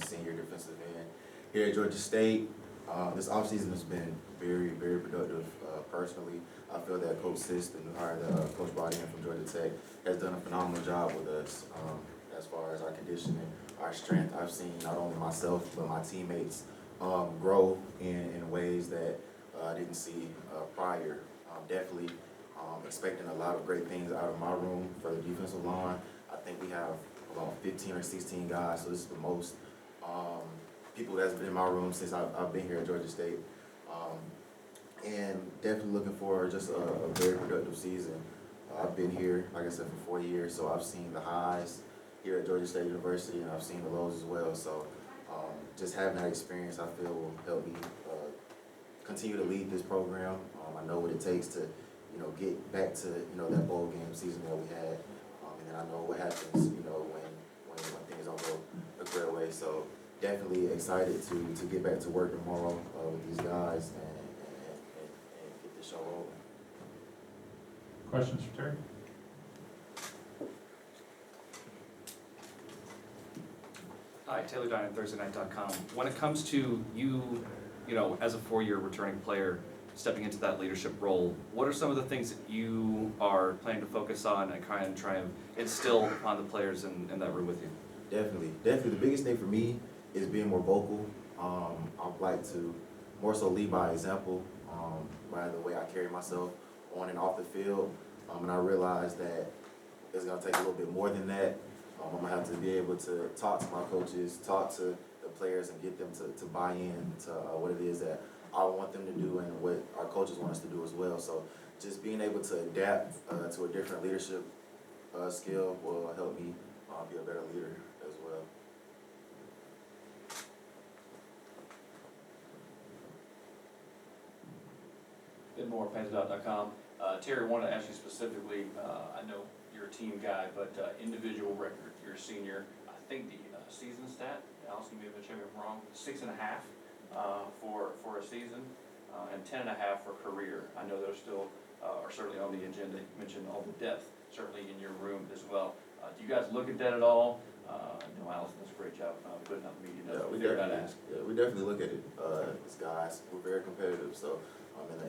senior defensive end here at Georgia State. This offseason has been very, very productive personally. I feel that Coach Sis, the new hire that Coach brought in from Georgia Tech, has done a phenomenal job with us as far as our conditioning, our strength. I've seen not only myself but my teammates grow in ways that I didn't see prior. Definitely expecting a lot of great things out of my room for the defensive line. I think we have about 15 or 16 guys, so this is the most people that's been in my room since I've been here at Georgia State. And definitely looking for just a very productive season. I've been here, like I said, for 4 years, so I've seen the highs here at Georgia State University, and I've seen the lows as well. So just having that experience, I feel, will help me continue to lead this program. I know what it takes to, get back to, that bowl game season that we had, and then I know what happens, when things don't go a great way. So definitely excited to get back to work tomorrow with these guys and get the show rolling. Questions for Terry? Hi, Taylor Dine, ThursdayNight.com. When it comes to you, as a four-year returning player, stepping into that leadership role, what are some of the things that you are planning to focus on and try and instill upon the players in that room with you? Definitely. The biggest thing for me is being more vocal. I'd like to more so lead by example, by the way I carry myself on and off the field. And I realize that it's going to take a little bit more than that. I'm going to have to be able to talk to my coaches, talk to the players, and get them to buy in to what it is that I want them to do and what our coaches want us to do as well. So just being able to adapt to a different leadership skill will help me be a better leader as well. Ben Moore, Panthers.com. Terry, I wanted to ask you specifically, I know you're a team guy, but individual record, you're a senior. I think the season stat, Allison, maybe check me if I'm wrong, 6.5 for a season, and 10.5 for career. I know those still are certainly on the agenda. You mentioned all the depth, certainly in your room as well. Do you guys look at that at all? Allison does a great job putting out the media notes. We definitely look at it. As guys, we're very competitive, so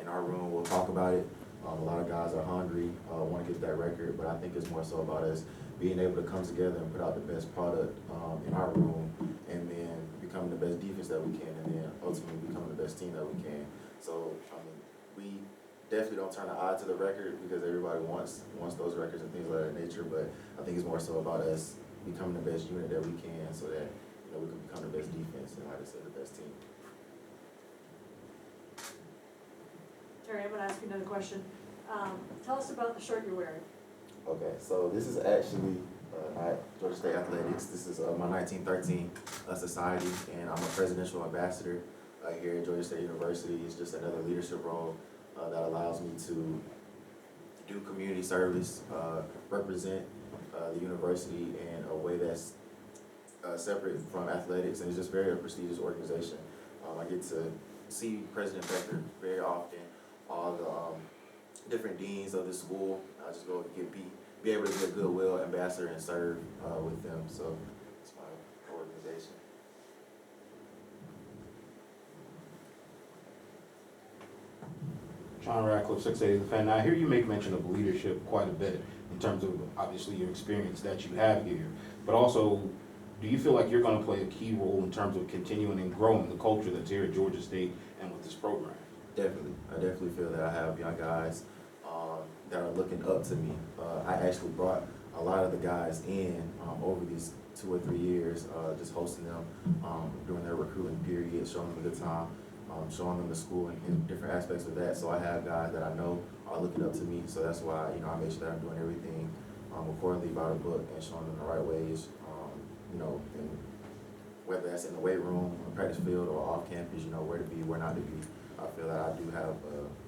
in our room we'll talk about it. A lot of guys are hungry, want to get that record, but I think it's more so about us being able to come together and put out the best product in our room, and then becoming the best defense that we can, and then ultimately becoming the best team that we can. So, we definitely don't turn an eye to the record because everybody wants those records and things of that nature, but I think it's more so about us becoming the best unit that we can so that we can become the best defense and, like I said, the best team. Terry, I'm going to ask you another question. Tell us about the shirt you're wearing. Okay, so this is actually at Georgia State Athletics. This is my 1913 society, and I'm a presidential ambassador here at Georgia State University. It's just another leadership role that allows me to do community service, represent the university in a way that's separate from athletics, and it's just very a prestigious organization. I get to see President Becker very often, all the different deans of the school. I just go be able to be a goodwill ambassador and serve with them. So it's my organization. John Radcliffe, 680 The Fan. Now, I hear you make mention of leadership quite a bit in terms of obviously your experience that you have here, but also, do you feel like you're going to play a key role in terms of continuing and growing the culture that's here at Georgia State and with this program? Definitely. I definitely feel that I have young guys that are looking up to me. I actually brought a lot of the guys in over these 2 or 3 years, just hosting them during their recruiting period, showing them a good time, showing them the school and different aspects of that. So I have guys that I know are looking up to me. So that's why, I make sure that I'm doing everything accordingly by the book and showing them the right ways, and whether that's in the weight room, on the practice field, or off campus, where to be, where not to be. I feel that I do have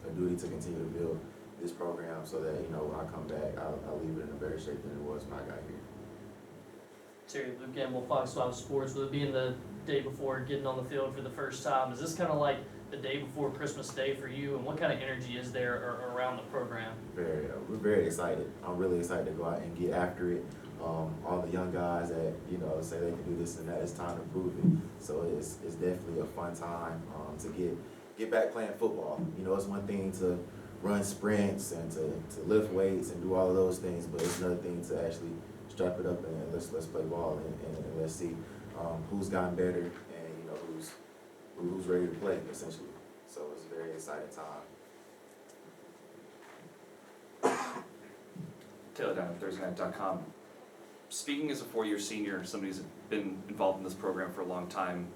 a duty to continue to build this program so that, when I come back, I'll leave it in a better shape than it was when I got here. Terry, Luke Gamble, Fox 5 Sports. With it being the day before getting on the field for the first time, is this kind of like the day before Christmas Day for you? And what kind of energy is there around the program? We're very excited. I'm really excited to go out and get after it. all the young guys that, you know, say they can do this and that, it's time to prove it. So it's definitely a fun time to get back playing football. You know, it's one thing to run sprints and to lift weights and do all of those things, but it's another thing to actually strap it up and let's play ball and let's see who's gotten better and, you know, who's ready to play, essentially. So it's a very exciting time. Taylor down at ThursdayNight.com. Speaking as a four-year senior, somebody who's been involved in this program for a long time,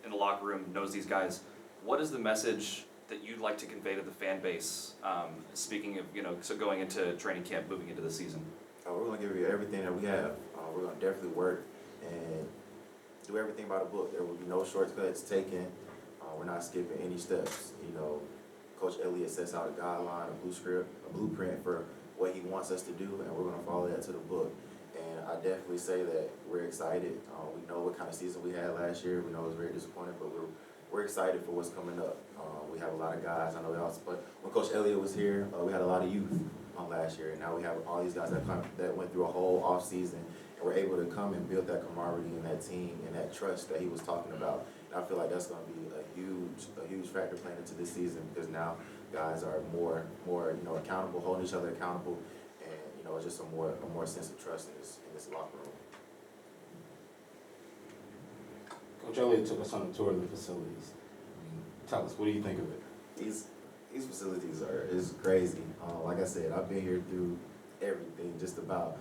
in the locker room, knows these guys, what is the message that you'd like to convey to the fan base? Speaking of, you know, so going into training camp, moving into the season. We're going to give you everything that we have. We're going to definitely work and do everything by the book. There will be no shortcuts taken. We're not skipping any steps. You know, Coach Elliott sets out a guideline, a blueprint for what he wants us to do, and we're going to follow that to the book. And I definitely say that we're excited. We know what kind of season we had last year. We know it was very disappointing, but we're excited for what's coming up. We have a lot of guys. I know we also, but when Coach Elliott was here, we had a lot of youth last year, and now we have all these guys that went through a whole offseason, and we're able to come and build that camaraderie and that team and that trust that he was talking about. And I feel like that's going to be a huge factor playing into this season, because now guys are more you know, accountable, holding each other accountable, and you know, it's just a more sense of trust in this locker room. Coach Elliott took us on a tour of the facilities. Tell us, what do you think of it? These facilities is crazy. Like I said, I've been here through everything, just about.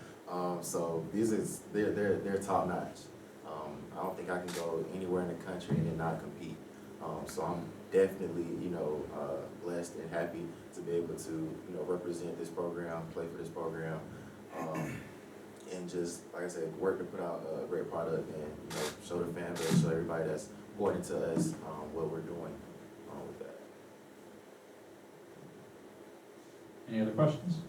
So they're top notch. I don't think I can go anywhere in the country and not compete. So I'm definitely, you know, blessed and happy to be able to, you know, represent this program, play for this program, and just, like I said, work to put out a great product and, you know, show the fan base, show everybody that's important to us what we're doing with that. Any other questions?